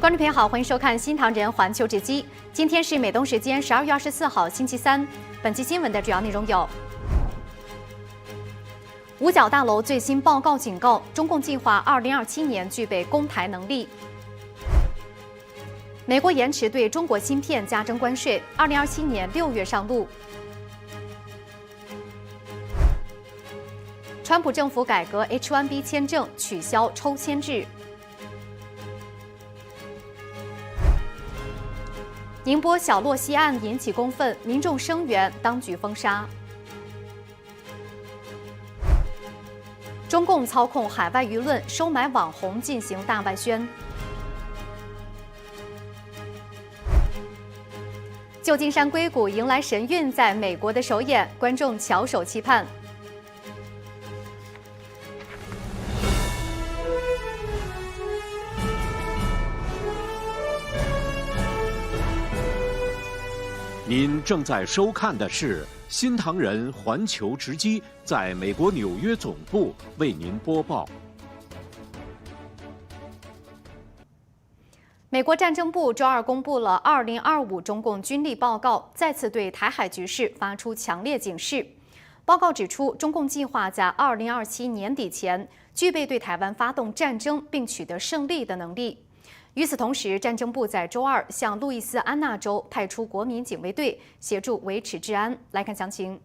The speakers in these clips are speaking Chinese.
观众朋友好，欢迎收看新唐人环球直击。今天是美东时间12月24号星期三。本期新闻的主要内容有：五角大楼最新报告警告，中共计划2027年具备攻台能力；美国延迟对中国芯片加征关税，2027年6月上路；川普政府改革 H1B 签证，取消抽签制。宁波小洛西案引起公愤，民众声援，当局封杀。中共操控海外舆论，收买网红进行大外宣。旧金山硅谷迎来神韵在美国的首演，观众翘首期盼。您正在收看的是新唐人环球直击，在美国纽约总部为您播报。美国战争部周二公布了2025中共军力报告，再次对台海局势发出强烈警示。报告指出，中共计划在2027年底前具备对台湾发动战争并取得胜利的能力。与此同时，战争部在周二向路易斯安那州派出国民警卫队，协助维持治安。来看详情。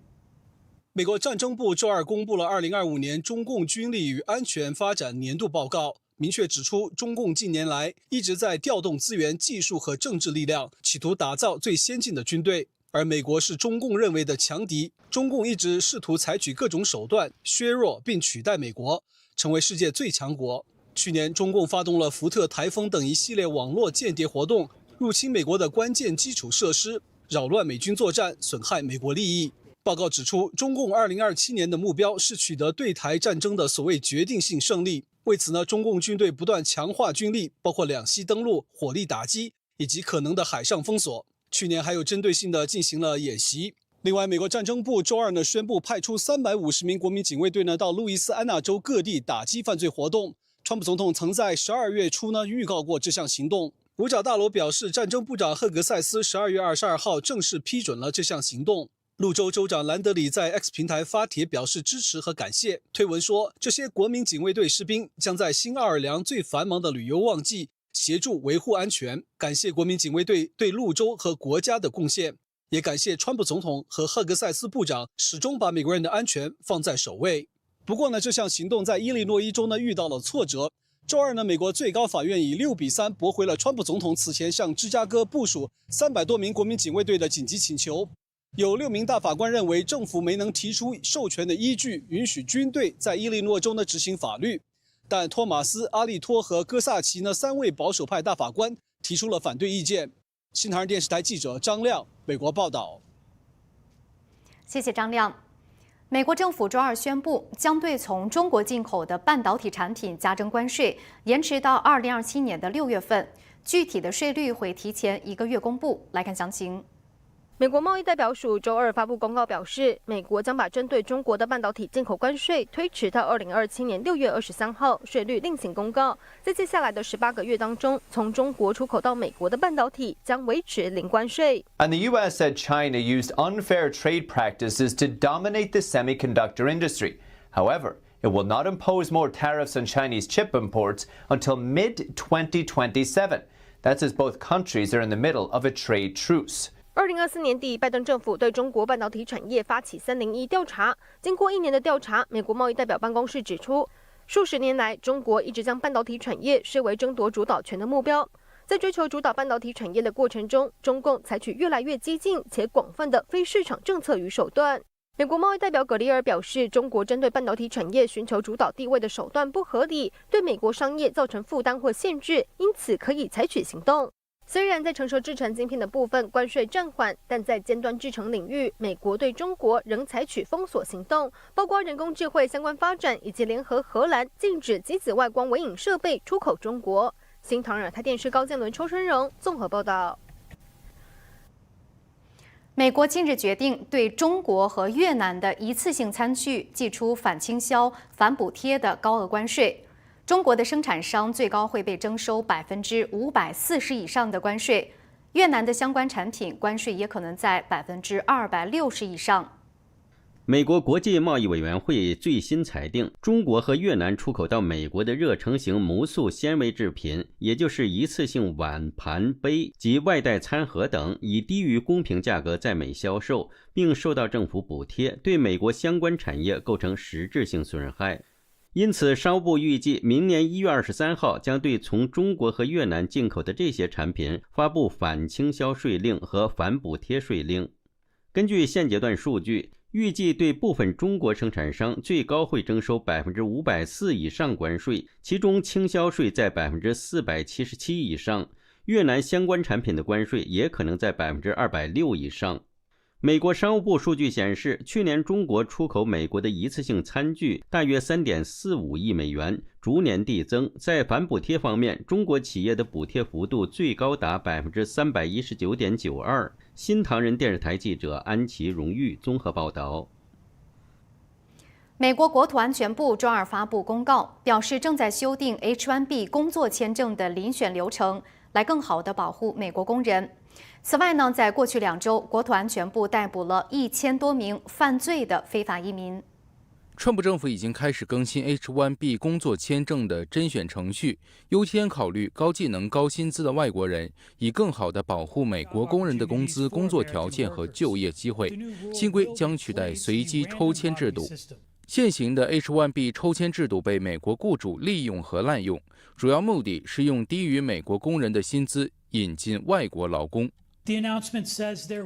美国战争部周二公布了2025年中共军力与安全发展年度报告，明确指出，中共近年来一直在调动资源、技术和政治力量，企图打造最先进的军队。而美国是中共认为的强敌，中共一直试图采取各种手段削弱并取代美国，成为世界最强国。去年，中共发动了福特台风等一系列网络间谍活动，入侵美国的关键基础设施，扰乱美军作战，损害美国利益。报告指出，中共2027年的目标是取得对台战争的所谓决定性胜利。为此呢，中共军队不断强化军力，包括两栖登陆、火力打击以及可能的海上封锁。去年还有针对性的进行了演习。另外，美国战争部周二呢宣布派出350名国民警卫队呢到路易斯安那州各地打击犯罪活动。川普总统曾在12月初呢预告过这项行动。五角大楼表示，战争部长赫格塞斯12月22号正式批准了这项行动。路州州长兰德里在 X 平台发帖表示支持和感谢，推文说，这些国民警卫队士兵将在新奥尔良最繁忙的旅游旺季协助维护安全，感谢国民警卫队对路州和国家的贡献，也感谢川普总统和赫格塞斯部长始终把美国人的安全放在首位。不过呢，这项行动在伊利诺伊州呢遇到了挫折。周二呢，美国最高法院以6-3驳回了川普总统此前向芝加哥部署300多名国民警卫队的紧急请求。有6名大法官认为，政府没能提出授权的依据，允许军队在伊利诺州呢执行法律。但托马斯、阿利托和戈萨奇呢3位保守派大法官提出了反对意见。新唐人电视台记者张亮，美国报道。谢谢张亮。美国政府周二宣布，将对从中国进口的半导体产品加征关税，延迟到2027年的6月份。具体的税率会提前1个月公布。来看详情。美国贸易代表署周二发布公告表示，美国将把针对中国的半导体进口关税推迟到2027年6月23号，税率另行公告。在接下来的18个月当中，从中国出口到美国的半导体将维持零关税。 And the U.S. said China used unfair trade practices to dominate the semiconductor industry. However, it will not impose more tariffs on Chinese chip imports until mid-2027. That's as both countries are in the middle of a trade truce. 2024年底，拜登政府对中国半导体产业发起301调查。经过1年的调查，美国贸易代表办公室指出，数十年来，中国一直将半导体产业视为争夺主导权的目标。在追求主导半导体产业的过程中，中共采取越来越激进且广泛的非市场政策与手段。美国贸易代表葛利尔表示，中国针对半导体产业寻求主导地位的手段不合理，对美国商业造成负担或限制，因此可以采取行动。虽然在成熟制程晶片的部分关税暂缓，但在尖端制程领域，美国对中国仍采取封锁行动，包括人工智慧相关发展，以及联合荷兰禁止机子外光微影设备出口中国。新唐人台电视高建伦、邱春荣综合报道。美国近日决定对中国和越南的一次性餐具寄出反倾销、反补贴的高额关税。中国的生产商最高会被征收540%以上的关税，越南的相关产品关税也可能在260%以上。美国国际贸易委员会最新裁定，中国和越南出口到美国的热成型钼塑纤维制品，也就是一次性碗、盘、杯及外带餐盒等，以低于公平价格在美销售，并受到政府补贴，对美国相关产业构成实质性损害。因此，商务部预计明年1月23号将对从中国和越南进口的这些产品发布反倾销税令和反补贴税令。根据现阶段数据，预计对部分中国生产商最高会征收540%以上关税，其中倾销税在477%以上，越南相关产品的关税也可能在260%以上。美国商务部数据显示，去年中国出口美国的一次性餐具大约3.45亿美元，逐年递增。在反补贴方面，中国企业的补贴幅度最高达319.92%。新唐人电视台记者安琪、荣誉综合报道。美国国土安全部周二发布公告，表示正在修订 H-1B 工作签证的遴选流程，来更好地保护美国工人。此外呢，在过去2周，国土安全部逮捕了1000多名犯罪的非法移民。川普政府已经开始更新 H-1B 工作签证的甄选程序，优先考虑高技能、高薪资的外国人，以更好地保护美国工人的工资、工作条件和就业机会。新规将取代随机抽签制度。现行的 H-1B 抽签制度被美国雇主利用和滥用，主要目的是用低于美国工人的薪资引进外国劳工。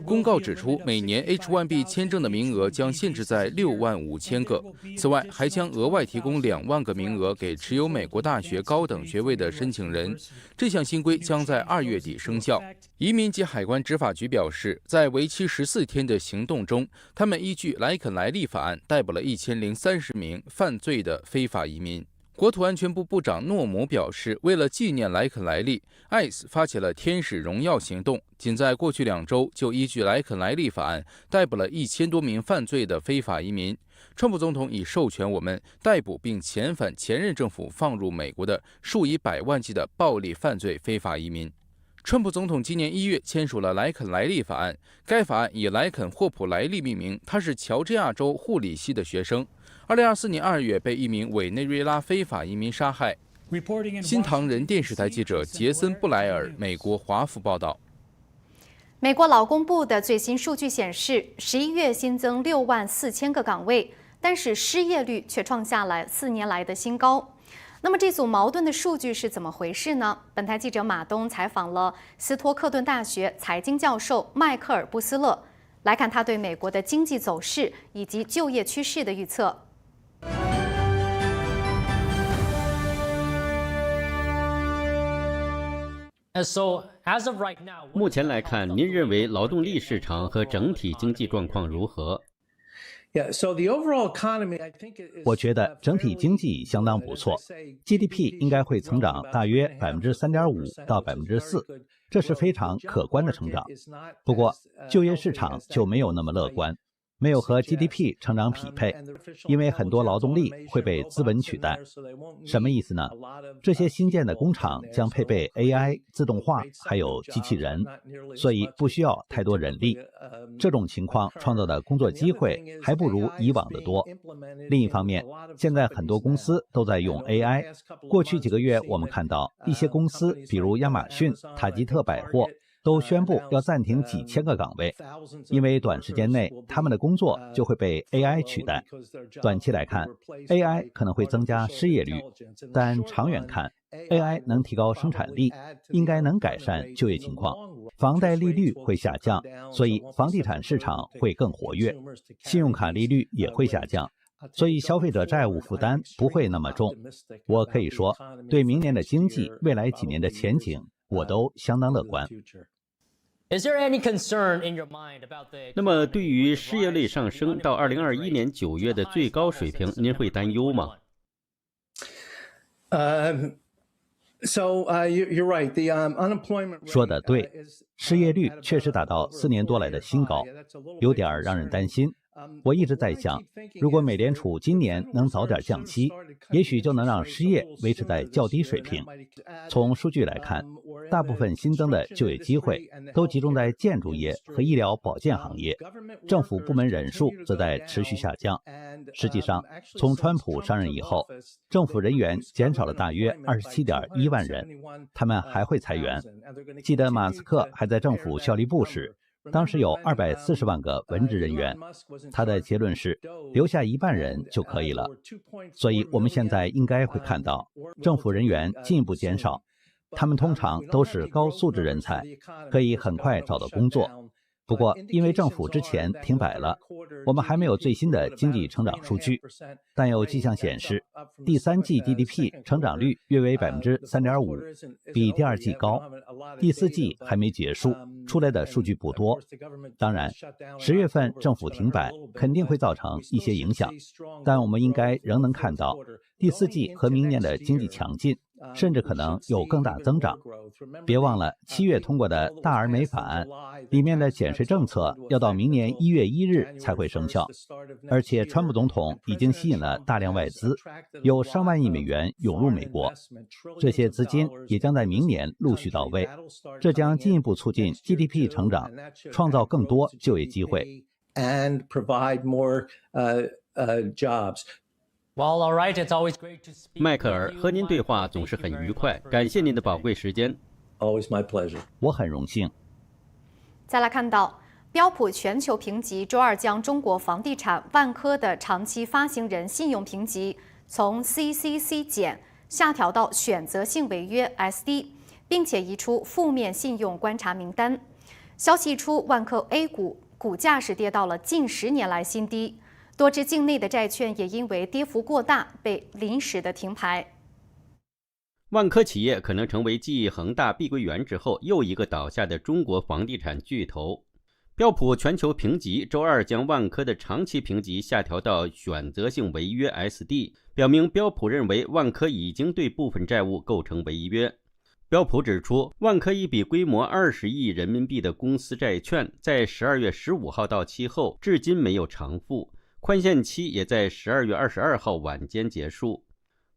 公告指出，每年 H-1B 签证的名额将限制在65000个，此外还将额外提供2万个名额给持有美国大学高等学位的申请人。这项新规将在2月底生效。移民及海关执法局表示，在为期14天的行动中，他们依据莱肯莱利法案逮捕了1030名犯罪的非法移民。国土安全部部长诺姆表示，为了纪念莱肯莱利 ，ICE 发起了天使荣耀行动，仅在过去2周就依据莱肯莱利法案逮捕了1000多名犯罪的非法移民。川普总统已授权我们逮捕并遣返前任政府放入美国的数以百万计的暴力犯罪非法移民。川普总统今年1月签署了莱肯莱利法案，该法案以莱肯霍普莱利命名，他是乔治亚州护理系的学生。2024年2月被一名委内瑞拉非法移民杀害。新唐人电视台记者杰森·布莱尔，美国华府报道。美国劳工部的最新数据显示，11月新增64000个岗位，但是失业率却创下了4年来的新高。那么这组矛盾的数据是怎么回事呢？本台记者马东采访了斯托克顿大学财经教授迈克尔·布斯勒，来看他对美国的经济走势以及就业趋势的预测。目前来看，您认为劳动力市场和整体经济状况如何？我觉得整体经济相当不错 ，GDP 应该会增长大约3.5%到4%，这是非常可观的成长。不过，就业市场就没有那么乐观。没有和 GDP 成长匹配，因为很多劳动力会被资本取代。什么意思呢？这些新建的工厂将配备 AI、自动化还有机器人，所以不需要太多人力。这种情况创造的工作机会还不如以往的多。另一方面，现在很多公司都在用 AI。过去几个月，我们看到一些公司，比如亚马逊、塔吉特百货，都宣布要暂停几千个岗位，因为短时间内他们的工作就会被 AI 取代。短期来看 ，AI 可能会增加失业率，但长远看 ，AI 能提高生产力，应该能改善就业情况。房贷利率会下降，所以房地产市场会更活跃，信用卡利率也会下降。所以消费者债务负担不会那么重。我可以说，对明年的经济未来几年的前景，我都相当乐观。那么，对于失业率上升到2021年9月的最高水平，您会担忧吗？说得对，失业率确实达到4年多来的新高，有点让人担心。我一直在想，如果美联储今年能早点降息，也许就能让失业维持在较低水平。从数据来看，大部分新增的就业机会都集中在建筑业和医疗保健行业，政府部门人数则在持续下降。实际上，从川普上任以后，政府人员减少了大约27.1万人，他们还会裁员。记得马斯克还在政府效力部时，当时有240万个文职人员，他的结论是留下1半人就可以了。所以我们现在应该会看到政府人员进一步减少，他们通常都是高素质人才，可以很快找到工作。不过因为政府之前停摆了，我们还没有最新的经济成长数据，但有迹象显示第3季 GDP 成长率约为 3.5%， 比第2季高。第4季还没结束，出来的数据不多。当然10月份政府停摆肯定会造成一些影响，但我们应该仍能看到第4季和明年的经济强劲，甚至可能有更大增长。别忘了7月通过的大而美法案里面的减税政策要到明年1月1日才会生效，而且川普总统已经吸引了大量外资，有上万亿美元涌入美国，这些资金也将在明年陆续到位，这将进一步促进 GDP 成长，创造更多就业机会。迈克尔，和您对话总是很愉快，感谢您的宝贵时间。Always my pleasure， 我很荣幸。再来看到，标普全球评级周二将中国房地产万科的长期发行人信用评级从 CCC 减下调到选择性违约 SD， 并且移出负面信用观察名单。消息一出，万科 A 股股价是跌到了近10年来新低。多只境内的债券也因为跌幅过大被临时的停牌。万科企业可能成为继恒大、碧桂园之后又一个倒下的中国房地产巨头。标普全球评级周二将万科的长期评级下调到选择性违约 SD， 表明标普认为万科已经对部分债务构成违约。标普指出，万科一笔规模20亿人民币的公司债券在12月15号到期后至今没有偿付，宽限期也在12月22号晚间结束。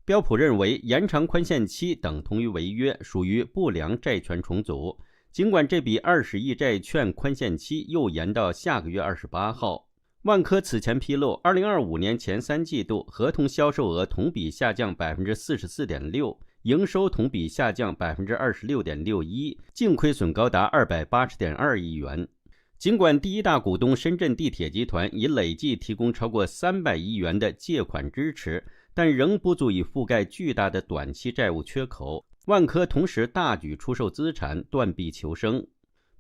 标普认为延长宽限期等同于违约，属于不良债权重组。尽管这笔20亿债券宽限期又延到下个月28号。万科此前披露，2025年前3季度合同销售额同比下降 44.6%， 营收同比下降 26.61%， 净亏损高达 280.2 亿元。尽管第一大股东深圳地铁集团已累计提供超过300亿元的借款支持，但仍不足以覆盖巨大的短期债务缺口。万科同时大举出售资产，断臂求生。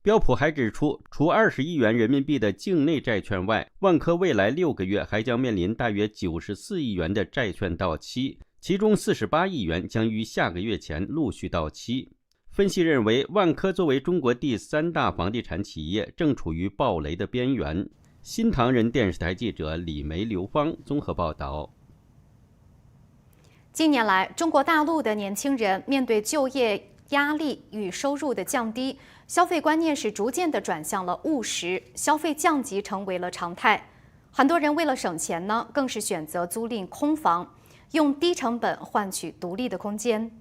标普还指出，除20亿元人民币的境内债券外，万科未来6个月还将面临大约94亿元的债券到期，其中48亿元将于下个月前陆续到期。分析认为，万科作为中国第3大房地产企业，正处于暴雷的边缘。新唐人电视台记者李梅、刘芳综合报道。近年来，中国大陆的年轻人面对就业压力与收入的降低，消费观念是逐渐的转向了务实，消费降级成为了常态。很多人为了省钱呢，更是选择租赁空房，用低成本换取独立的空间。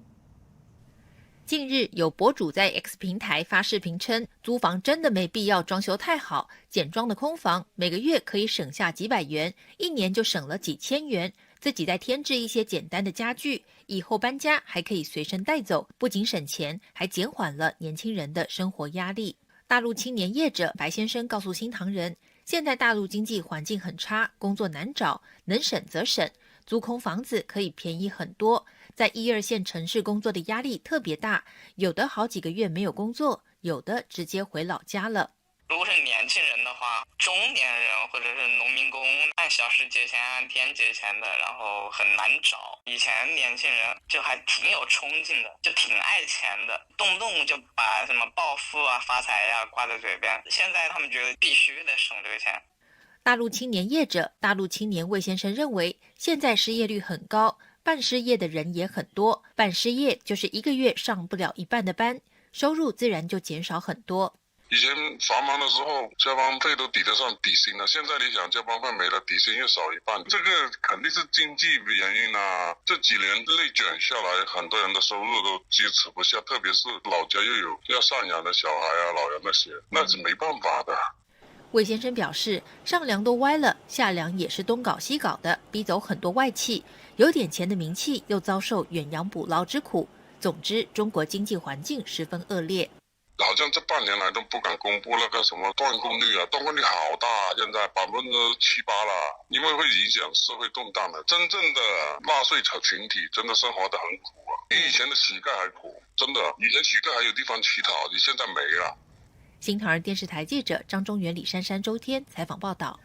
近日，有博主在 X 平台发视频称，租房真的没必要装修太好，简装的空房每个月可以省下几百元，1年就省了几千元。自己再添置一些简单的家具，以后搬家还可以随身带走，不仅省钱，还减缓了年轻人的生活压力。大陆青年业者白先生告诉新唐人，现在大陆经济环境很差，工作难找，能省则省，租空房子可以便宜很多。在1、2线城市工作的压力特别大，有的好几个月没有工作，有的直接回老家了。如果是年轻人的话，中年人或者是农民工，按小时结钱按天结钱的，然后很难找。以前年轻人就还挺有冲劲的，就挺爱钱的，动不动就把什么暴富啊发财呀挂在嘴边。现在他们觉得必须得省这个钱。大陆青年业者大陆青年魏先生认为，现在失业率很高，半失业的人也很多，半失业就是1个月上不了一半的班，收入自然就减少很多。以前繁忙的时候，加班费都抵得上底薪了，现在你想加班费没了，底薪又少一半，这个肯定是经济原因啊。这几年内卷下来，很多人的收入都支持不下，特别是老家又有要赡养的小孩啊、老人那些，那是没办法的。魏先生表示，上梁都歪了，下梁也是东搞西搞的，逼走很多外企，有点钱的名气又遭受远洋捕捞之苦。总之，中国经济环境十分恶劣。好像这半年来都不敢公布那个什么断供率啊，断供率好大，现在7%-8%了，因为会影响社会动荡的。真正的纳税群体真的生活得很苦啊，比以前的乞丐还苦，真的，以前乞丐还有地方乞讨，你现在没了。新唐人电视台记者张中原、李珊珊周天采访报道。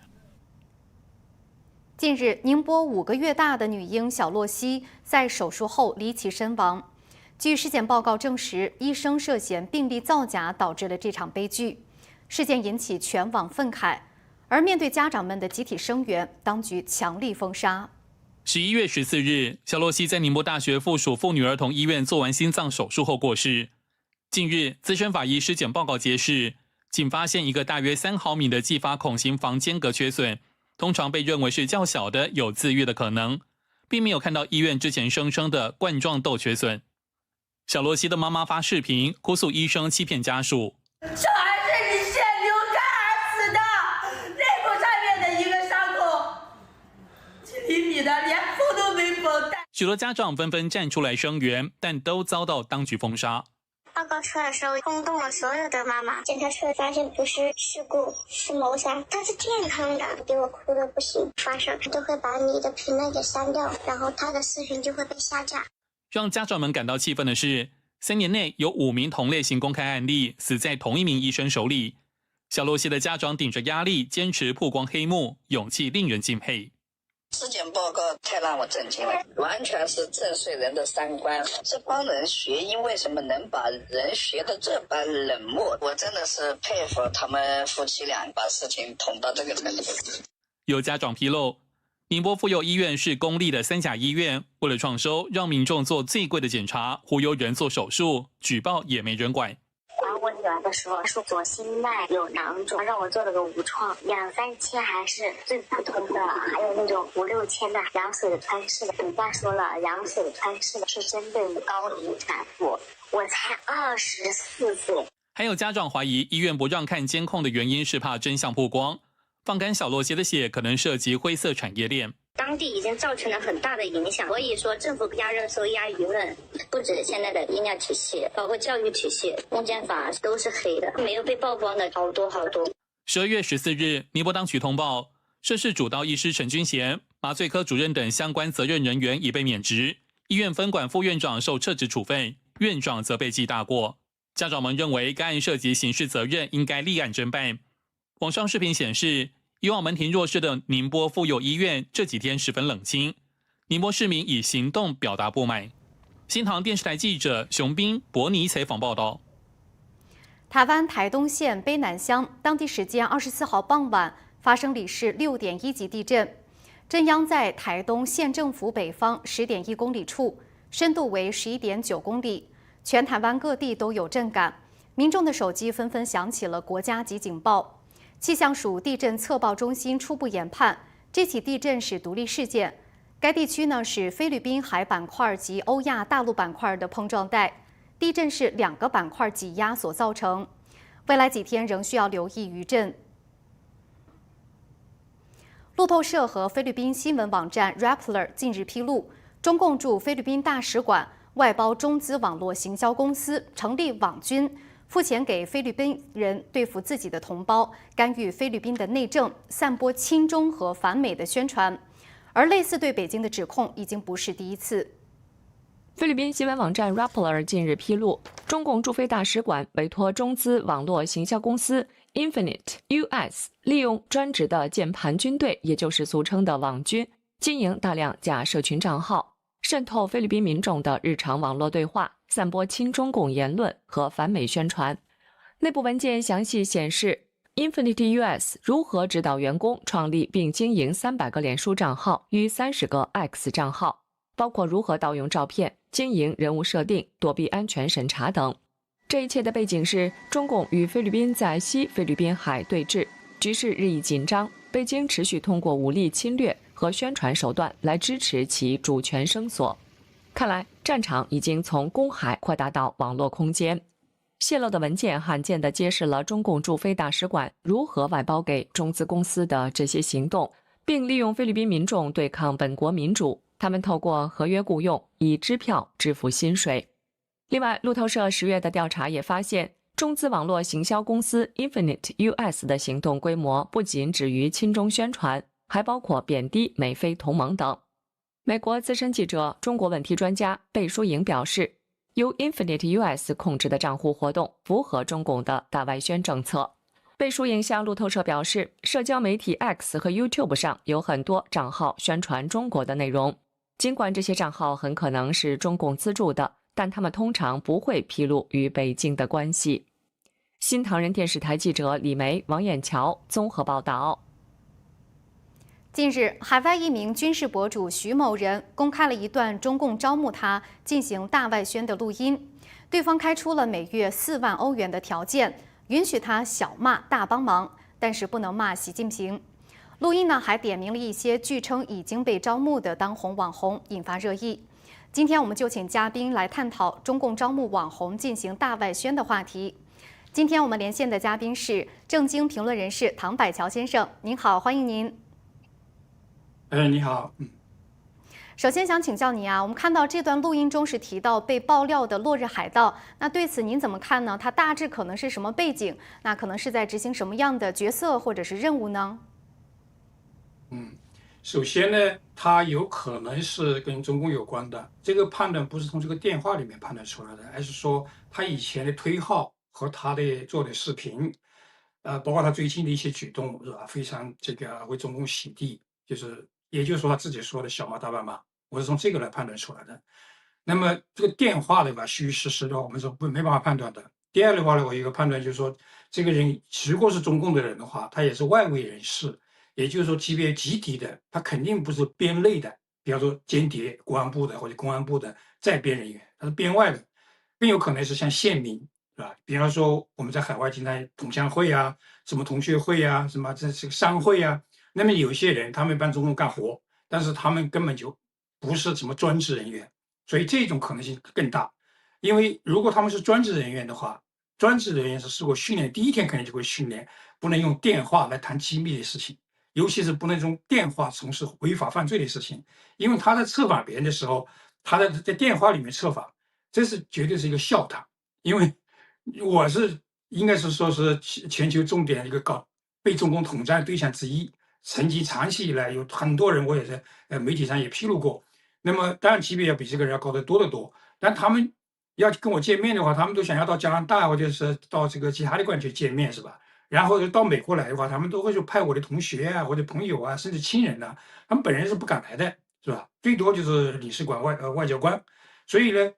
近日，宁波5个月大的女婴小洛西在手术后离奇身亡。据尸检报告证实，医生涉嫌病历造假，导致了这场悲剧。事件引起全网愤慨，而面对家长们的集体声援，当局强力封杀。11月14日，小洛西在宁波大学附属妇女儿童医院做完心脏手术后过世。近日，资深法医尸检报告揭示，仅发现一个大约3毫米的继发孔型房间隔缺损，通常被认为是较小的，有自愈的可能，并没有看到医院之前声称的冠状窦缺损。小洛西的妈妈发视频哭诉医生欺骗家属，小孩是你腺瘤干而死的，肋骨上面的一个伤口，1厘米的，连缝都没缝。许多家长纷纷站出来声援，但都遭到当局封杀。报告出来的时候，轰动了所有的妈妈。检查出来发现不是事故，是谋杀，他是健康的，给我哭的不行。发生都会把你的评论给删掉，然后他的视频就会被下架。让家长们感到气愤的是，3年内有5名同类型公开案例死在同一名医生手里。小洛西的家长顶着压力坚持曝光黑幕，勇气令人敬佩。尸检报告太让我震惊了，完全是震碎人的三观。这帮人学医为什么能把人学得这般冷漠？我真的是佩服他们夫妻俩把事情捅到这个程度。有家长披露，宁波妇幼医院是公立的3甲医院，为了创收，让民众做最贵的检查，忽悠人做手术，举报也没人管。我女儿的时候说左心脉有囊肿，让我做了个无创，2-3千还是最普通的，还有那种5-6千的羊水穿刺的。人家说了，羊水穿刺的是针对高龄产妇，我才24岁。还有家长怀疑医院不让看监控的原因是怕真相曝光，放干小洛西的血可能涉及灰色产业链。当地已经造成了很大的影响，所以说政府压人手压舆论，不止现在的医疗体系，包括教育体系、公检法都是黑的，没有被曝光的好多。12月14日，宁波当局通报，涉事主刀医师陈君贤、麻醉科主任等相关责任人员已被免职，医院分管副院长受撤职处分，院长则被记大过。家长们认为该案涉及刑事责任，应该立案侦办。网上视频显示，以往门庭若市的宁波妇幼医院这几天十分冷清，宁波市民以行动表达不满。新唐电视台记者熊斌、伯尼采访报道。台湾台东县卑南乡当地时间24号傍晚发生里氏6.1级地震，震央在台东县政府北方10.1公里处，深度为11.9公里。全台湾各地都有震感，民众的手机纷纷响起了国家级警报。气象署地震测报中心初步研判，这起地震是独立事件。该地区是菲律宾海板块及欧亚大陆板块的碰撞带，地震是2个板块挤压所造成。未来几天仍需要留意余震。路透社和菲律宾新闻网站 Rappler 近日披露，中共驻菲律宾大使馆外包中资网络行销公司成立网军，付钱给菲律宾人对付自己的同胞，干预菲律宾的内政，散播亲中和反美的宣传。而类似对北京的指控已经不是第一次。菲律宾新闻网站 Rappler 近日披露，中共驻菲大使馆委托中资网络行销公司 Infinite US 利用专职的键盘军队，也就是俗称的网军，经营大量假社群账号，渗透菲律宾民众的日常网络对话，散播亲中共言论和反美宣传。内部文件详细显示， Infinity US 如何指导员工创立并经营300个脸书账号与30个 X 账号，包括如何盗用照片、经营人物设定、躲避安全审查等。这一切的背景是中共与菲律宾在西菲律宾海对峙，局势日益紧张，北京持续通过武力侵略和宣传手段来支持其主权声索。看来战场已经从公海扩大到网络空间。泄露的文件罕见地揭示了中共驻菲大使馆如何外包给中资公司的这些行动，并利用菲律宾民众对抗本国民主。他们透过合约雇佣，以支票支付薪水。另外，路透社10月的调查也发现，中资网络行销公司 Infinite US 的行动规模不仅止于亲中宣传，还包括贬低美菲同盟等。美国资深记者、中国问题专家贝舒莹表示，由 Infinite US 控制的账户活动符合中共的大外宣政策。贝舒莹向路透社表示，社交媒体 X 和 YouTube 上有很多账号宣传中国的内容，尽管这些账号很可能是中共资助的，但他们通常不会披露与北京的关系。新唐人电视台记者李梅、王艳桥综合报道。近日，海外一名军事博主徐某人公开了一段中共招募他进行大外宣的录音，对方开出了每月4万欧元的条件，允许他小骂大帮忙，但是不能骂习近平。录音呢还点名了一些据称已经被招募的当红网红，引发热议。今天我们就请嘉宾来探讨中共招募网红进行大外宣的话题。今天我们连线的嘉宾是正经评论人士唐百乔先生，您好，欢迎您。你好。首先想请教您啊，我们看到这段录音中是提到被爆料的落日海盗，那对此您怎么看呢？它大致可能是什么背景？那可能是在执行什么样的角色或者是任务呢？首先呢，它有可能是跟中共有关的，这个判断不是从这个电话里面判断出来的，而是说他以前的推号和他的做的视频，包括他最近的一些举动，是吧？非常这个为中共洗地，也就是说他自己说的小骂大帮忙，我是从这个来判断出来的。那么这个电话对吧，虚虚实实的话，我们是没办法判断的。第二的话呢，我有一个判断就是说，这个人如果是中共的人的话，他也是外围人士。也就是说，级别极低的，他肯定不是边内的，比方说间谍、国安部的或者公安部的在边人员，他是边外的，更有可能是像县民，是吧？比方说我们在海外经常同乡会啊、什么同学会啊、什么这个商会啊，那么有些人他们帮中共干活，但是他们根本就不是什么专职人员，所以这种可能性更大。因为如果他们是专职人员的话，专职人员是受过训练，第一天肯定就会训练，不能用电话来谈机密的事情。尤其是不能用电话从事违法犯罪的事情，因为他在策反别人的时候，他在电话里面策反，这是绝对是一个笑谈。因为我是应该是说是全球重点一个被中共统战对象之一，曾经长期以来有很多人，我也在媒体上也披露过。那么当然级别要比这个人要高得多得多，但他们要跟我见面的话，他们都想要到加拿大或者是到这个其他的地方去见面，是吧？然后到美国来的话，他们都会就派我的同学啊，或者朋友啊，甚至亲人啊，他们本人是不敢来的，是吧？最多就是领事馆外交官。所以呢，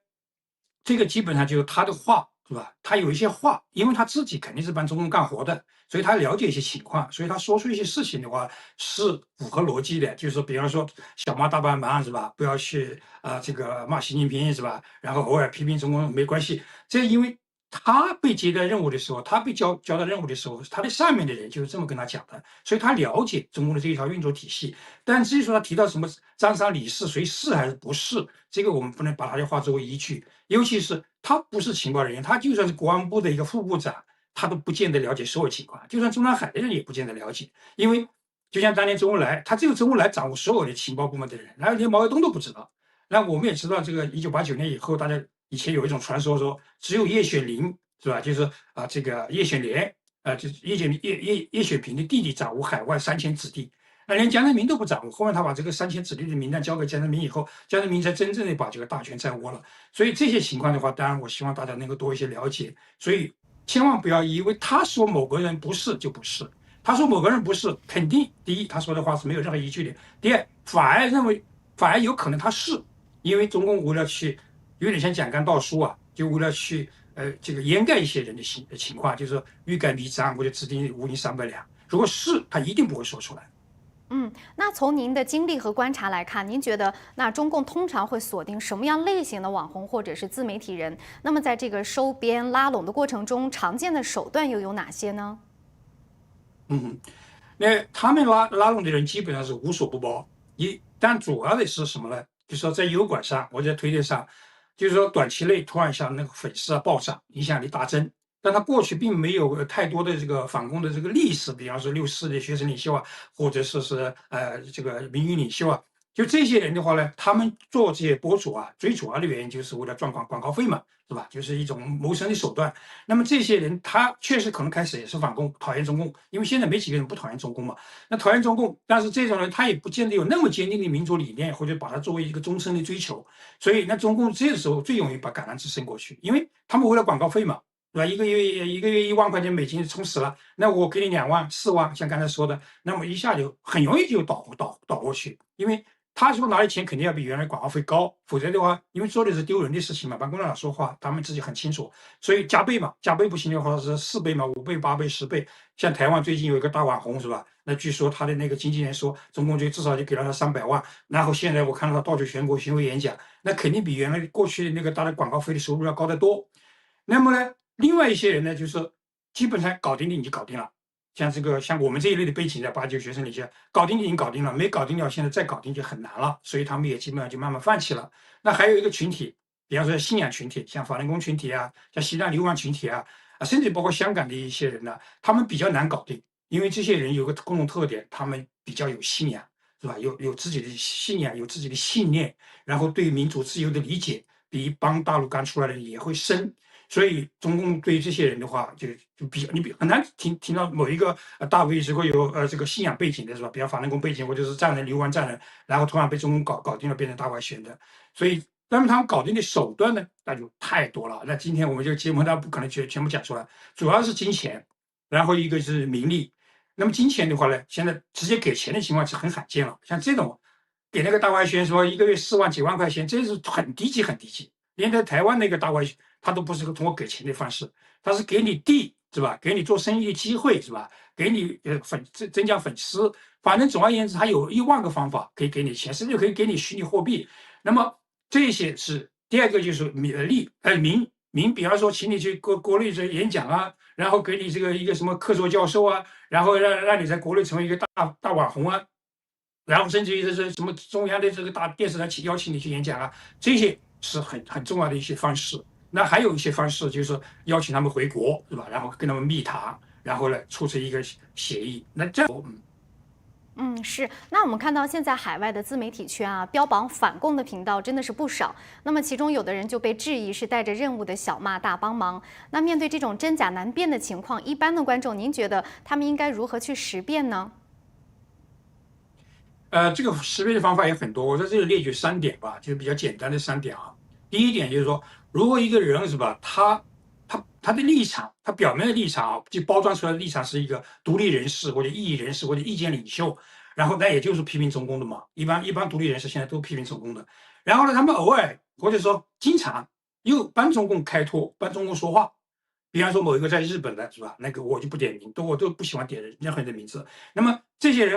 这个基本上就是他的话，是吧？他有一些话，因为他自己肯定是帮中共干活的，所以他了解一些情况，所以他说出一些事情的话是符合逻辑的，就是比方说小骂大帮忙，是吧？不要去这个骂习近平，是吧？然后偶尔批评中共没关系，这因为。他被接待任务的时候，他被交代任务的时候，他的上面的人就是这么跟他讲的，所以他了解中共的这一套运作体系。但至于说他提到什么张三李四谁是还是不是，这个我们不能把他的话作为依据。尤其是他不是情报人员，他就算是国安部的一个副部长，他都不见得了解所有情况。就算中南海的人也不见得了解，因为就像当年周恩来，他只有周恩来掌握所有的情报部门的人，然后连毛泽东都不知道。那我们也知道，这个1989年以后，大家。以前有一种传说说，只有叶选林是吧？就是这个叶选连就是叶选平的弟弟掌握海外3000子弟，那连江泽民都不掌握。后面他把这个3000子弟的名单交给江泽民以后，江泽民才真正的把这个大权掌握了。所以这些情况的话，当然我希望大家能够多一些了解。所以千万不要以为他说某个人不是就不是，他说某个人不是，肯定第一他说的话是没有任何依据的，第二反而有可能他是，因为中共为了去。有点像讲干道书啊，就为了去这个掩盖一些人的情况，就是欲盖弥彰或者指定无银300两。如果是，他一定不会说出来。那从您的经历和观察来看，您觉得那中共通常会锁定什么样类型的网红或者是自媒体人？那么在这个收编拉拢的过程中，常见的手段又有哪些呢？那他们拉拢的人基本上是无所不包，但主要的是什么呢？就是说在油管上或者在推特上，就是说短期内突然一下那个粉丝暴涨，影响力大增。但他过去并没有太多的这个反共的这个历史，比方说64的学生领袖啊，或者是这个民运领袖啊，就这些人的话呢，他们做这些博主啊，最主要的原因就是为了赚广告费嘛，是吧？就是一种谋生的手段。那么这些人他确实可能开始也是反共，讨厌中共，因为现在没几个人不讨厌中共嘛。那讨厌中共，但是这种人他也不见得有那么坚定的民主理念，或者把它作为一个终身的追求。所以那中共这个时候最容易把橄榄枝伸过去，因为他们为了广告费嘛。对吧？一个月1万块钱美金充死了，那我给你2万、4万，像刚才说的，那么一下就很容易就倒过去，因为他说拿的钱肯定要比原来广告费高，否则的话，因为做的是丢人的事情嘛，帮共产党说话，他们自己很清楚，所以加倍嘛，加倍不行的话是4倍嘛，5倍、8倍、10倍。像台湾最近有一个大网红是吧？那据说他的那个经纪人说，中共就至少就给了他300万，然后现在我看到他到处全国巡回演讲，那肯定比原来过去那个他的广告费的收入要高得多。那么呢？另外一些人呢，就是基本上搞定的你就搞定了，像我们这一类的背景的89学生领袖，搞定的已经搞定了，没搞定了，现在再搞定就很难了，所以他们也基本上就慢慢放弃了。那还有一个群体，比方说信仰群体，像法轮功群体啊，像西藏流氓群体啊，甚至包括香港的一些人呢，他们比较难搞定，因为这些人有个共同特点，他们比较有信仰，是吧？有自己的信仰，有自己的信念，然后对民主自由的理解比一帮大陆刚出来的人也会深。所以中共对这些人的话，就很难听到某一个大 V 是会有这个信仰背景的是吧？比方法轮功背景或者是藏人流亡藏人，然后突然被中共搞定了，变成大外宣的。所以，那么他们搞定的手段呢，那就太多了。那今天我们这个节目呢，不可能全部讲出来，主要是金钱，然后一个是名利。那么金钱的话呢，现在直接给钱的情况是很罕见了。像这种给那个大外宣说1个月4万几万块钱，这是很低级。连在台湾那个大外宣，他都不是通过给钱的方式，他是给你地是吧？给你做生意的机会是吧？给你增加粉丝，反正总而言之，他有1万个方法可以给你钱，甚至可以给你虚拟货币。那么这些是第二个，就是名，比方说请你去国内这演讲啊，然后给你这个一个什么客座教授啊，然后让你在国内成为一个大网红啊，然后甚至于是什么中央的这个大电视台邀请你去演讲啊，这些是很重要的一些方式。那还有一些方式就是邀请他们回国，是吧？然后跟他们密谈，然后呢促成一个协议。那这样，是。那我们看到现在海外的自媒体圈啊，标榜反共的频道真的是不少。那么其中有的人就被质疑是带着任务的小骂大帮忙。那面对这种真假难辨的情况，一般的观众，您觉得他们应该如何去识辨呢？这个识别的方法也很多，我在这里列举3点吧，就是比较简单的3点啊。第一点就是说，如果一个人是吧，他的立场，他表面的立场啊，就包装出来的立场是一个独立人士或者异议人士或者意见领袖，然后那也就是批评中共的嘛。一般独立人士现在都批评中共的，然后呢，他们偶尔或者说经常又帮中共开脱，帮中共说话。比方说某一个在日本的是吧，那个我就不点名，我都不喜欢点任何人的名字。那么这些人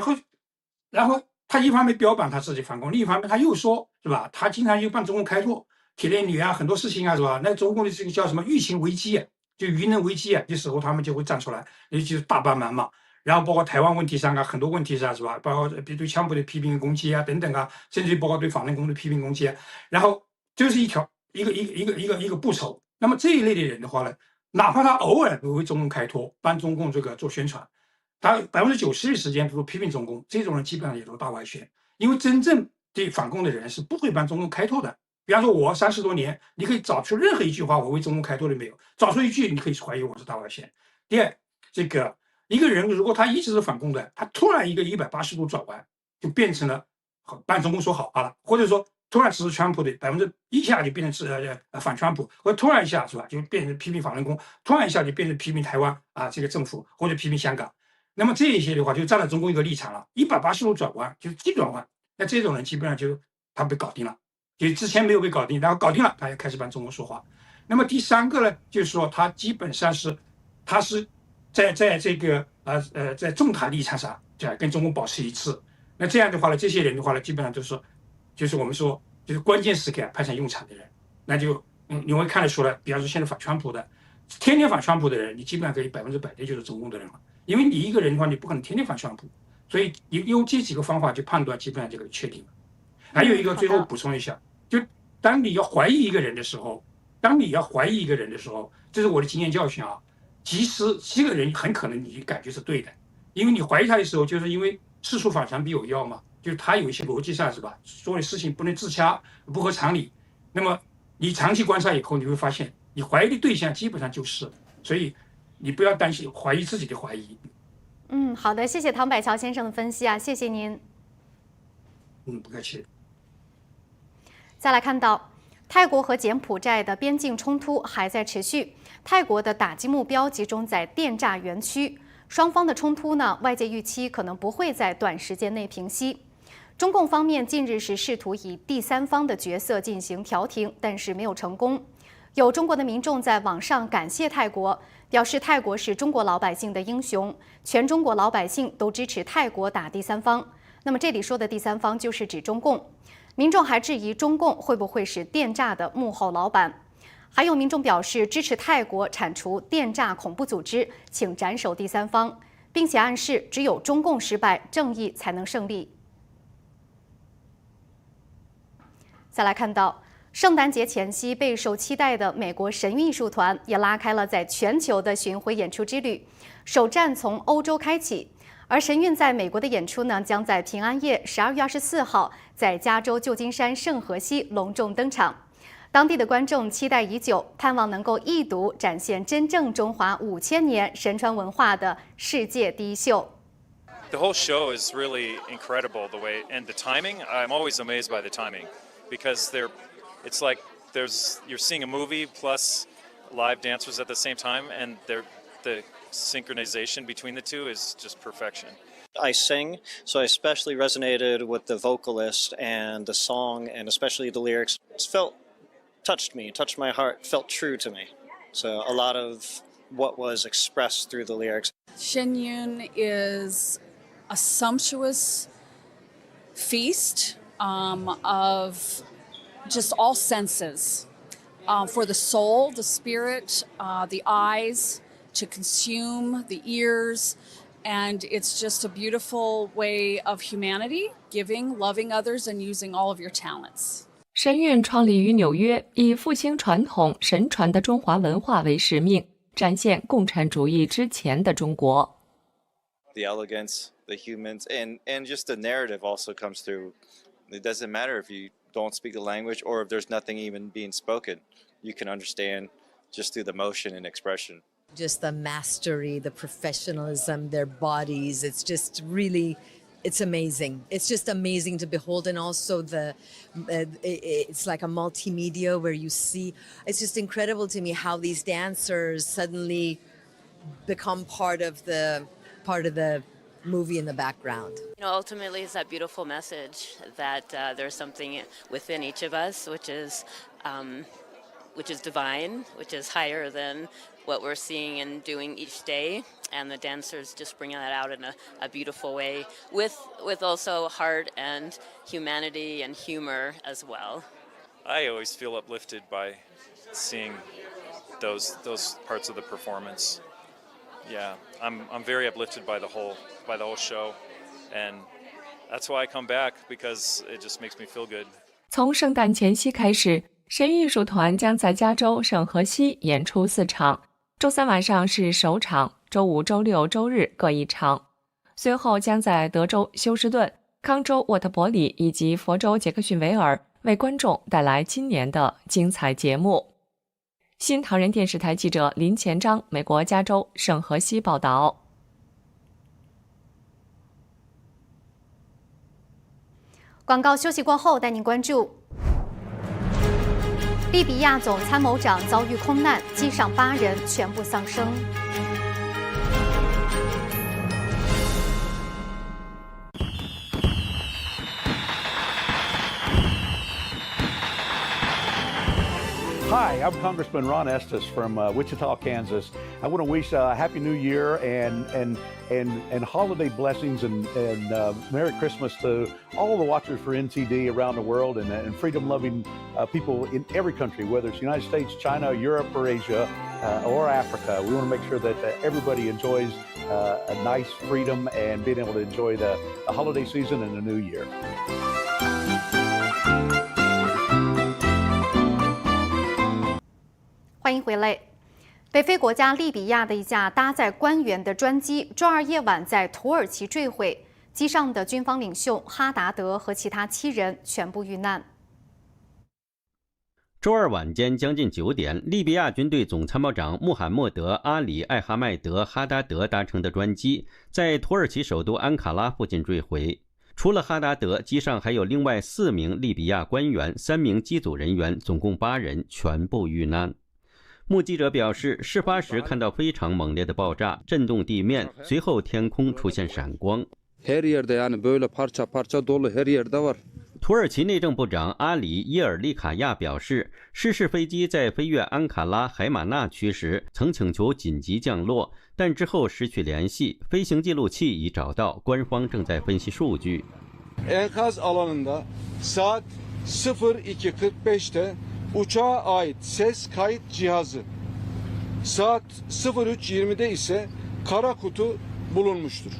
然后他一方面标榜他自己反共，另一方面他又说是吧，他经常又帮中共开拓铁链女啊，很多事情啊是吧？那中共的这个叫什么欲情危机啊，就舆论危机啊，这时候他们就会站出来，尤其是大帮忙嘛。然后包括台湾问题上啊，很多问题上是吧？包括对枪部的批评攻击啊等等啊，甚至包括对法轮功的批评攻击啊。然后就是一个步骤。那么这一类的人的话呢，哪怕他偶尔为中共开脱，帮中共这个做宣传。他90%的时间都批评中共，这种人基本上也都大外宣，因为真正对反共的人是不会帮中共开拓的。比方说，我30多年，你可以找出任何一句话我为中共开拓的没有，找出一句，你可以怀疑我是大外宣。第二，这个一个人如果他一直是反共的，他突然一个180度转弯，就变成了帮中共说好话了，或者说突然支持川普的一下就变成反川普，或者突然一下是吧，就变成批评法轮功，突然一下就变成批评台湾啊这个政府或者批评香港。那么这一些的话，就站在中共一个立场了，180度转弯，就是急转弯。那这种人基本上就他被搞定了，就之前没有被搞定，然后搞定了，他也开始帮中国说话。那么第3个呢，就是说他基本上他是在这个在重大立场上，跟中共保持一致，那这样的话呢，这些人的话呢，基本上就是我们说就是关键时刻派上用场的人，那就你会看得出来，比方说现在反川普的，天天反川普的人，你基本上可以100%的就是中共的人了，因为你一个人的话，你不可能天天反川普，所以你用这几个方法去判断，基本上就可以确定了。还有一个最后补充一下，就当你要怀疑一个人的时候，这是我的经验教训啊。其实这个人很可能你感觉是对的，因为你怀疑他的时候，就是因为事出反常必有妖嘛，就是他有一些逻辑上是吧，做的事情不能自洽，不合常理。那么你长期观察以后，你会发现你怀疑的对象基本上就是，所以你不要担心怀疑自己的怀疑。好的，谢谢唐百桥先生的分析啊，谢谢您。不客气。再来看到，泰国和柬埔寨的边境冲突还在持续。泰国的打击目标集中在电诈园区，双方的冲突呢，外界预期可能不会在短时间内平息。中共方面近日是试图以第三方的角色进行调停，但是没有成功。有中国的民众在网上感谢泰国，表示泰国是中国老百姓的英雄，全中国老百姓都支持泰国打第三方。那么这里说的第三方就是指中共。民众还质疑中共会不会是电诈的幕后老板。还有民众表示支持泰国铲除电诈恐怖组织，请斩首第三方，并且暗示只有中共失败，正义才能胜利。再来看到，圣诞节前夕备受期待的美国神韵艺术团也拉开了在全球的巡回演出之旅，首站从欧洲开启。而神韵在美国的演出呢，将在平安夜12月24号在加州旧金山圣荷西隆重登场。当地的观众期待已久，盼望能够一睹展现真正中华5000年神传文化的世界第一秀。The whole show is really incredible. The way and the timing. I'm always amazed by the timing because it's like you're seeing a movie plus live dancers at the same time, and the synchronization between the two is just perfection. I sing, so I especially resonated with the vocalist and the song, and especially the lyrics. It touched me, touched my heart, felt true to me. So a lot of what was expressed through the lyrics. Shenyun is a sumptuous feast of just all senses for the soul, the spirit, the eyes, to consume, the ears, and it's just a beautiful way of humanity, giving, loving others, and using all of your talents. 神韵创立于纽约，以复兴传统神传的中华文化为使命，展现共产主义之前的中国。The elegance, the humans, and just the narrative also comes through. It doesn't matter if you don't speak the language or if there's nothing even being spoken. You can understand just through the motion and expression. Just the mastery, the professionalism, their bodies. It's just really, it's amazing. It's just amazing to behold. And also it's like a multimedia where you see, it's just incredible to me how these dancers suddenly become part of the movie in the background. Ultimately, it's that beautiful message that there's something within each of us, which is divine, which is higher than what we're seeing and doing each day, and the dancers just bring that out in a beautiful way, with also heart and humanity and humor as well. I always feel uplifted by seeing those parts of the performance. Yeah, I'm very uplifted by the whole show, and that's why I come back, because it just makes me feel good. 从圣诞前夕开始，神韵艺术团将在加州圣荷西演出4场。周3晚上是首场，周5、周6、周日各1场。随后将在德州休斯顿、康州沃特伯里以及佛州杰克逊维尔为观众带来今年的精彩节目。新唐人电视台记者林前章，美国加州圣荷西报道。广告休息过后，带您关注。利比亚总参谋长遭遇空难，机上8人全部丧生。Hi, Hi, I'm Congressman Ron Estes from Wichita, Kansas. I want to wish a Happy New Year and holiday blessings and Merry Christmas to all the watchers for NTD around the world and freedom-loving people in every country, whether it's the United States, China, Europe, or Asia, or Africa. We want to make sure that everybody enjoys a nice freedom and being able to enjoy the holiday season and the new year. 欢迎回来。北非国家利比亚的一架搭载官员的专机，周二夜晚在土耳其坠毁，机上的军方领袖哈达德和其他7人全部遇难。周二晚间将近9点，利比亚军队总参谋长穆罕默德·阿里·艾哈迈德·哈达德搭乘的专机在土耳其首都安卡拉附近坠毁。除了哈达德，机上还有另外4名利比亚官员、3名机组人员，总共8人全部遇难。目击者表示，事发时看到非常猛烈的爆炸，震动地面，随后天空出现闪光。土耳其内政部长阿里耶尔利卡亚表示，失事飞机在飞越安卡拉海马纳区时曾请求紧急降落，但之后失去联系，飞行记录器已找到，官方正在分析数据。Enkaz alanında saat 02:45'te uçağa ait ses kayıt cihazı, saat 03:20'de ise kara kutu bulunmuştur.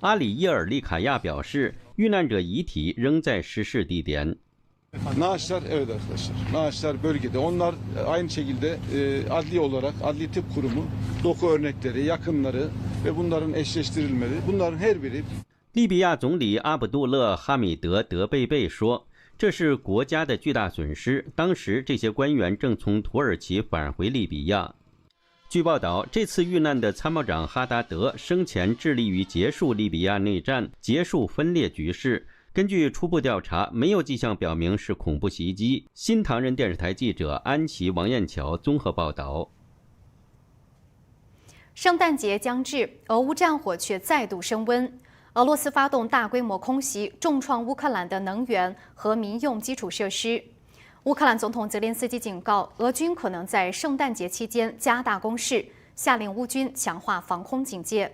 阿里耶尔利卡亚表示，遇难者遗体仍在失事地点。Naaşlar evet arkadaşlar. Naaşlar bölgede. Onlar aynı şekilde adli olarak Adli Tıp Kurumu doku örnekleri, yakınları ve bunların eşleştirilmeli. Bunların her biri 利比亚总理阿卜杜勒·哈米德·德贝贝说，这是国家的巨大损失。当时这些官员正从土耳其返回利比亚。据报道，这次遇难的参谋长哈达德生前致力于结束利比亚内战，结束分裂局势。根据初步调查，没有迹象表明是恐怖袭击。新唐人电视台记者安琪、王艳桥综合报道。圣诞节将至，俄乌战火却再度升温。俄罗斯发动大规模空袭，重创乌克兰的能源和民用基础设施。乌克兰总统泽连斯基警告，俄军可能在圣诞节期间加大攻势，下令乌军强化防空警戒。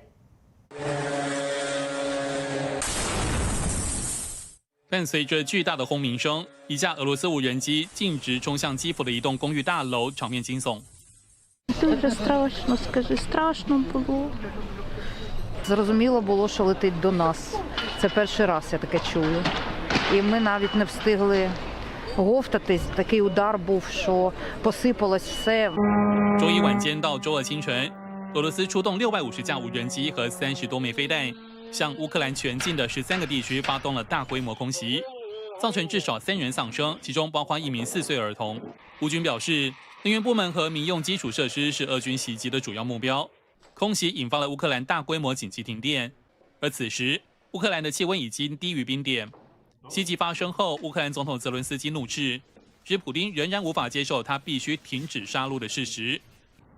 伴随着巨大的轰鸣声，一架俄罗斯无人机径直冲向基辅的一栋公寓大楼，场面惊悚。Дуже страшно, скажи, страшно було. Зрозуміло було, що летить до нас. Це перший раз я таке чую. І ми навіть не встигли говтатись. Такий удар був, що посипалось все. 周一晚间到周二清晨，俄罗斯出动650架无人机和30多枚飞弹，向乌克兰全境的13个地区发动了大规模空袭，造成至少3人丧生，其中包括1名4岁儿童。乌军表示，能源部门和民用基础设施是俄军袭击的主要目标。空袭引发了乌克兰大规模紧急停电，而此时乌克兰的气温已经低于冰点。袭击发生后，乌克兰总统泽伦斯基怒斥，指普丁仍然无法接受他必须停止杀戮的事实。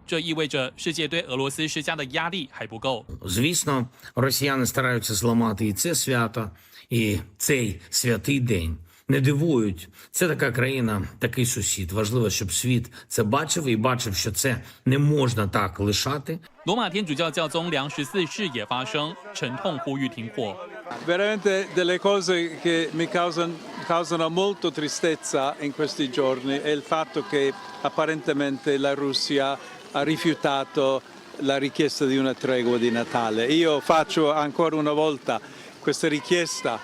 这意味着世界对俄罗斯施加的压力还不够。Звісно, росіяни стараються зламати і це свято, і цей святий день. Не дивують. Це така країна, такий сусід. Важливо, щоб світ це бачив і бачив, що це не можна так лишати. 罗马天主教教宗良14世也发声，沉痛呼吁停火。Veramente delle cose che mi causano molto tristezza in questi giorni è il fatto che apparentemente la Russia ha rifiutato la richiesta di una tregua di Natale. Io faccio ancora una volta questa richiesta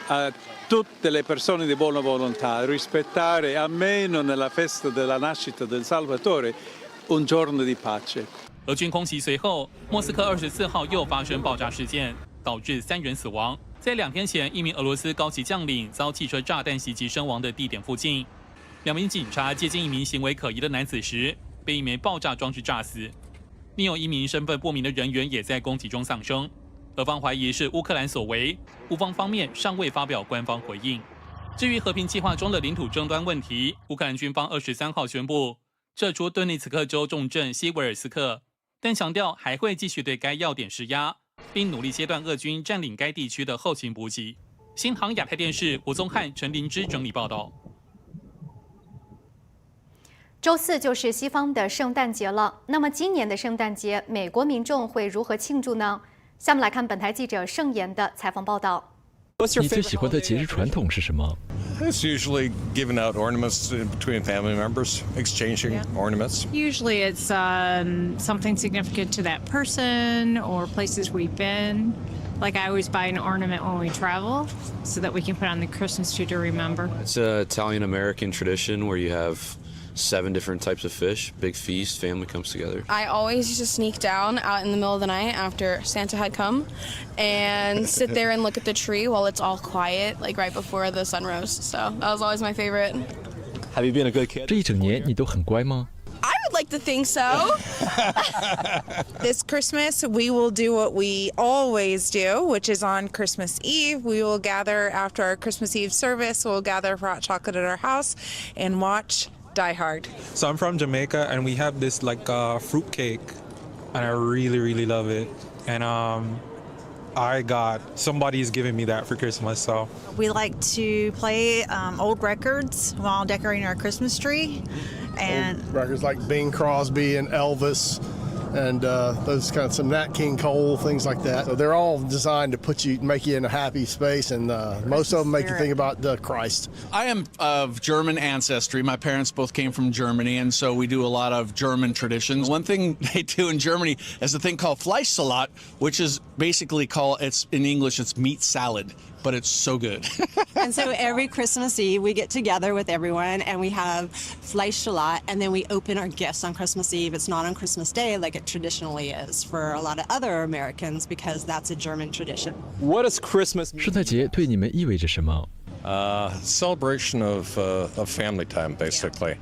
a tutte le persone di buona volontà, rispettare almeno nella festa della nascita del Salvatore un giorno di pace. 俄军空袭随后，莫斯科24号又发生爆炸事件，导致3人死亡。在2天前，一名俄罗斯高级将领遭汽车炸弹袭击身亡的地点附近，2名警察接近一名行为可疑的男子时，被一枚爆炸装置炸死。另有1名身份不明的人员也在攻击中丧生。俄方怀疑是乌克兰所为，乌方方面尚未发表官方回应。至于和平计划中的领土争端问题，乌克兰军方23号宣布撤出顿涅茨克州重镇西维尔斯克，但强调还会继续对该要点施压，并努力切断俄军占领该地区的后勤补给。新唐亚太电视吴宗汉、陈林之整理报道。周四就是西方的圣诞节了。那么今年的圣诞节，美国民众会如何庆祝呢？下面来看本台记者盛妍的采访报道。你最喜欢的节日传统是什么？ It's usually giving out ornaments between family members, exchanging ornaments. Usually it's something significant to that person or places we've been. Like I always buy an ornament when we travel so that we can put on the Christmas tree to remember. It's an Italian-American tradition where you have 7 different types of fish, big feast, family comes together. I always used to sneak down out in the middle of the night after Santa had come and sit there and look at the tree while it's all quiet, like right before the sun rose. So that was always my favorite. Have you been a good kid? 这一整年你都很乖吗？ I would like to think so. This Christmas, we will do what we always do, which is on Christmas Eve. We will gather after our Christmas Eve service. We'll gather for hot chocolate at our house and watch Die Hard. So I'm from Jamaica, and we have this like fruit cake, and I really love it. And somebody's giving me that for Christmas, so. We like to play old records while decorating our Christmas tree. And old records like Bing Crosby and Elvis and those kind of some Nat King Cole, things like that. So they're all designed to make you in a happy space, and most of them make you think about Christ. I am of German ancestry. My parents both came from Germany, and so we do a lot of German traditions. One thing they do in Germany is a thing called Fleischsalat, which is basically it's in English, it's meat salad. But it's so good. And so every Christmas Eve, we get together with everyone and we have Fleischsalat, and then we open our gifts on Christmas Eve. It's not on Christmas Day like it traditionally is for a lot of other Americans because that's a German tradition. What does Christmas mean? 圣诞节对你们意味着什么？ Celebration of family time, basically.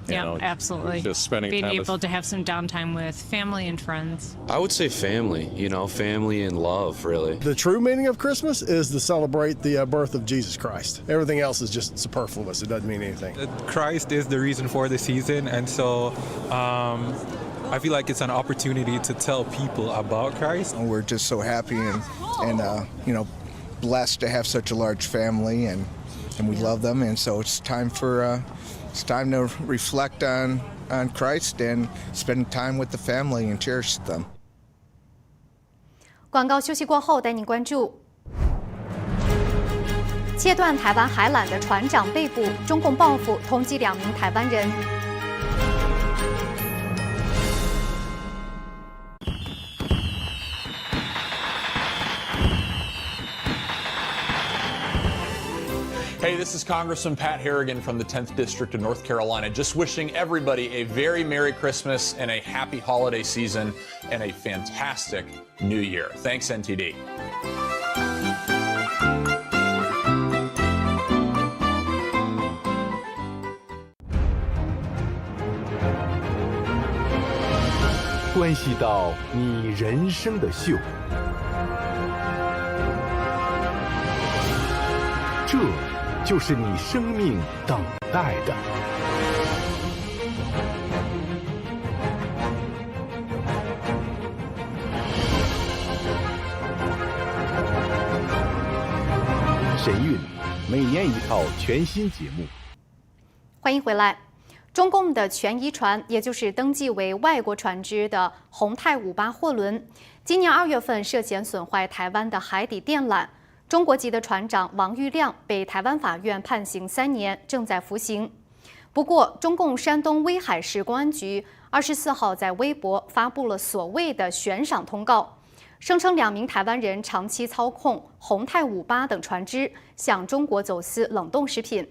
Yeah, absolutely. Just spending Being time able to have some downtime with family and friends. I would say family, family and love, really. The true meaning of Christmas is to celebrate the birth of Jesus Christ. Everything else is just superfluous. It doesn't mean anything. Christ is the reason for the season, and so I feel like it's an opportunity to tell people about Christ. We're just so happy and blessed to have such a large family, and we love them, and so it's time to reflect on Christ and spend time with the family and cherish them. 广告休息过后，带您关注：切断台湾海缆的船长被捕，中共报复通缉2名台湾人。Hey, this is Congressman Pat Harrigan from the 10th District of North Carolina. Just wishing everybody a very Merry Christmas and a happy holiday season and a fantastic New Year. Thanks, NTD. 关系到你人生的秀，这就是你生命等待的。神韵，每年一套全新节目。欢迎回来。中共的全一船，也就是登记为外国船只的宏泰58货轮，今年2月份涉嫌损坏台湾的海底电缆。中国籍的船长王玉亮被台湾法院判刑3年，正在服刑。不过，中共山东威海市公安局24号在微博发布了所谓的悬赏通告，声称2名台湾人长期操控宏泰58等船只，向中国走私冷冻食品。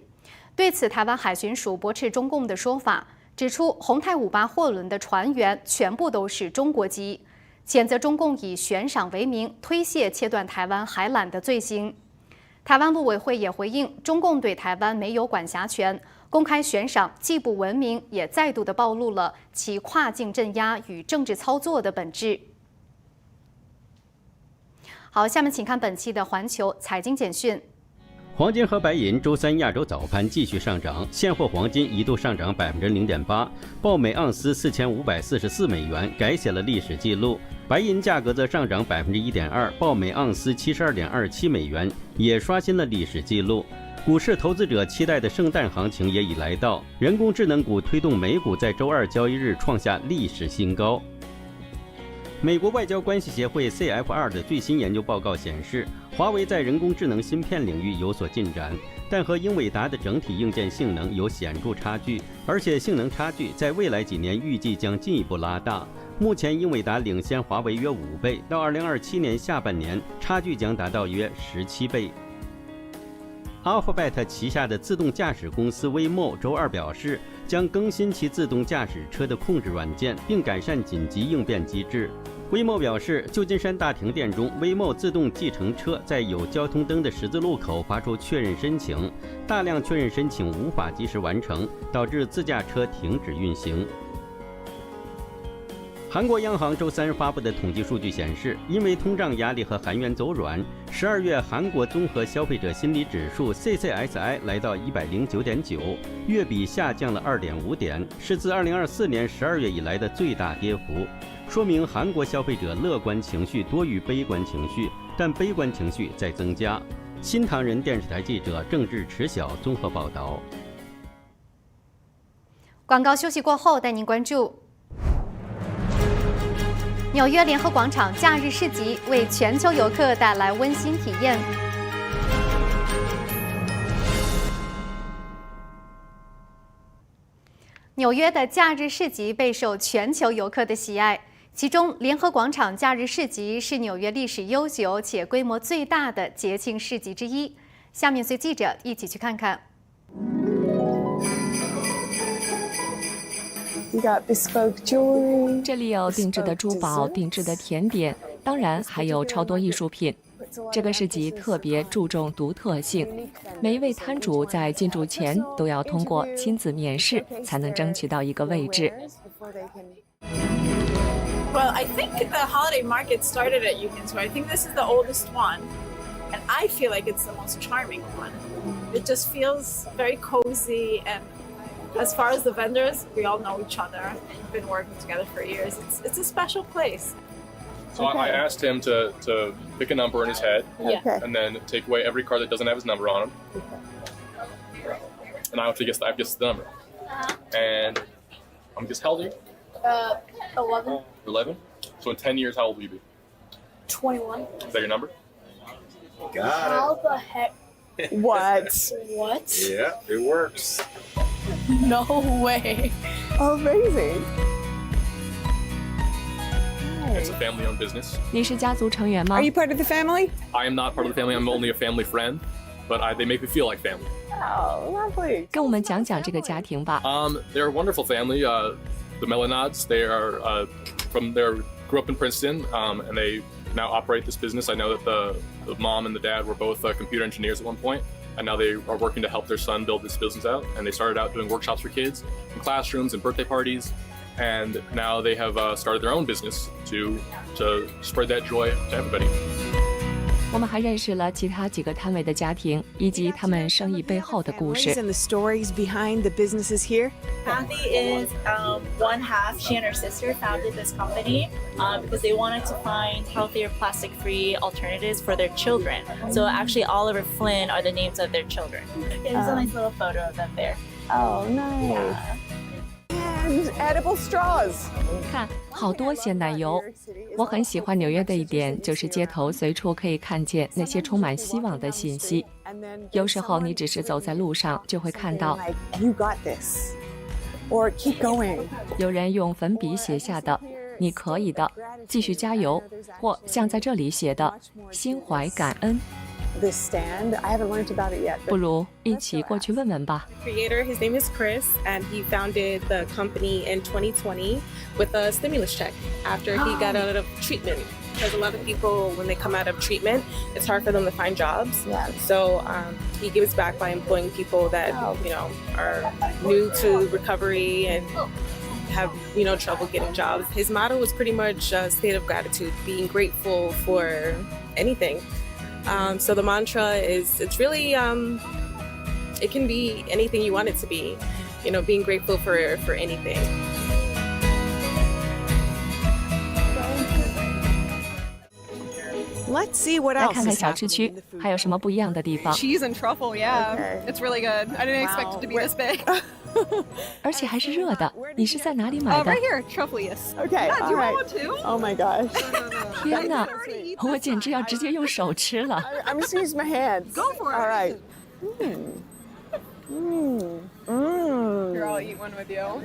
对此，台湾海巡署驳斥中共的说法，指出宏泰58货轮的船员全部都是中国籍。谴责中共以悬赏为名推卸切断台湾海缆的罪行。台湾陆委会也回应，中共对台湾没有管辖权，公开悬赏既不文明，也再度的暴露了其跨境镇压与政治操作的本质。好，下面请看本期的环球财经简讯。黄金和白银周三亚洲早盘继续上涨，现货黄金一度上涨0.8%，报每盎司4544美元，改写了历史纪录。白银价格则上涨1.2%，报每盎司72.27美元，也刷新了历史纪录。股市投资者期待的圣诞行情也已来到，人工智能股推动美股在周二交易日创下历史新高。美国外交关系协会 CFR 的最新研究报告显示，华为在人工智能芯片领域有所进展，但和英伟达的整体硬件性能有显著差距，而且性能差距在未来几年预计将进一步拉大。目前英伟达领先华为约5倍，到2027年下半年，差距将达到约17倍。Alphabet 旗下的自动驾驶公司 Waymo 周二表示，将更新其自动驾驶车的控制软件，并改善紧急应变机制。Waymo 表示，旧金山大停电中 ，Waymo 自动计程车在有交通灯的十字路口发出确认申请，大量确认申请无法及时完成，导致自驾车停止运行。韩国央行周三发布的统计数据显示，因为通胀压力和韩元走软，12月韩国综合消费者心理指数 CCSI 来到 109.9， 月比下降了 2.5 点，是自2024年12月以来的最大跌幅，说明韩国消费者乐观情绪多于悲观情绪，但悲观情绪在增加。新唐人电视台记者郑智迟晓综合报道。广告休息过后，带您关注。纽约联合广场假日市集为全球游客带来温馨体验。纽约的假日市集备受全球游客的喜爱，其中联合广场假日市集是纽约历史悠久且规模最大的节庆市集之一。下面随记者一起去看看。这里有定制的珠宝、定制的甜点，当然还有超多艺术品。这个市集特别注重独特性，每一位摊主在进驻前都要通过亲自面试，才能争取到一个位置。Well, I think the holiday market started at Union Square. I think this is the oldest one, and I feel like it's the most charming one. It just feels very cozy, and as far as the vendors, we all know each other. We've been working together for years. It's a special place. So I asked him to pick a number in his head, and then take away every card that doesn't have his number on them. And I have to guess the number. And I'm guess how old are you? 11. 11. So in 10 years, how old will you be? 21. Is that your number? How the heck? What? What? Yeah, it works. No way. Amazing. It's a family-owned business. 你是家族成员吗？ Are you part of the family? I am not part of the family. I'm only a family friend, but they make me feel like family. Oh, lovely. 跟我们讲讲这个家庭吧。They're a wonderful family. The Melanods, they are grew up in Princeton, and they now operate this business. I know that the mom and the dad were both computer engineers at one point, and now they are working to help their son build this business out. And they started out doing workshops for kids in classrooms and birthday parties, and now they have started their own business to spread that joy to everybody. 我们还认识了其他几个摊位的家庭，以及他们生意背后的故事。 And the stories behind the businesses here. Kathy is one half. She and her sister founded this company because they wanted to find healthier, plastic-free alternatives for their children. So actually, Oliver Flynn are the names of their children. There's a nice little photo of them there. Oh, nice. And edible straws. 看，好多鲜奶油。我很喜欢纽约的一点就是街头随处可以看见那些充满希望的信息。有时候你只是走在路上，就会看到 You got this. Or keep going. 有人用粉笔写下的“你可以的，继续加油”，或像在这里写的“心怀感恩”。 This stand, I haven't learned about it yet. 不如一起过去问问吧。 Creator, his name is Chris, and he founded the company in 2020 with a stimulus check after he got out of treatment. Because a lot of people, when they come out of treatment, it's hard for them to find jobs. Yeah. So he gives back by employing people that are new to recovery and have trouble getting jobs. His motto was pretty much a state of gratitude, being grateful for anything. So the mantra is, it's really, it can be anything you want it to be, being grateful for anything. Let's see what 来 else 看看 is 小吃区 happening. 还有什么不一样的地方， Cheese and truffle, yeah. Okay. It's really good. I didn't expect it to be this big. 而且还是热的。你是在哪里买的？ Right here, truffleius. Okay, Yeah, do you all right. want one too? Oh my gosh. 天哪，我简直要直接用手吃了。I'm just gonna use my hands. Go for it. All right. Here, I'll eat one with you.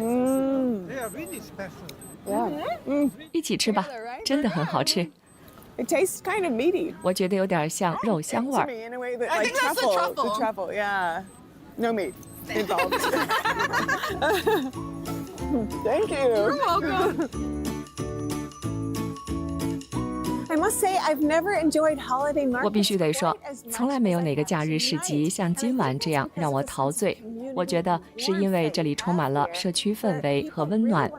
They are really special. Yeah. 一起吃吧，真的很好吃。 It tastes kind of meaty. 我觉得有点像肉香味 To 儿。 me, in a way that I like think that's the truffle. truffle. The truffle, yeah. No meat involved. Thank you. You're welcome. I must say, I've never enjoyed holiday markets. 我必须得说，从来没有哪个假日市集像今晚这样让我陶醉。我觉得是因为这里充满了社区氛围和温暖，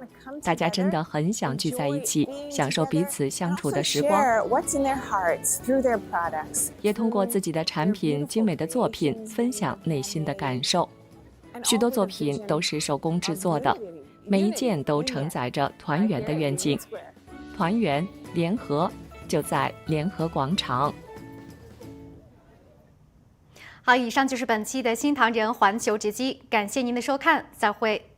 大家真的很想聚在一起，享受彼此相处的时光， Share what's in their hearts through their products. 也通过自己的产品、精美的作品分享内心的感受。许多作品都是手工制作的，每一件都承载着团圆的愿景。团圆联合就在联合广场。好，以上就是本期的新唐人环球直击，感谢您的收看，再会。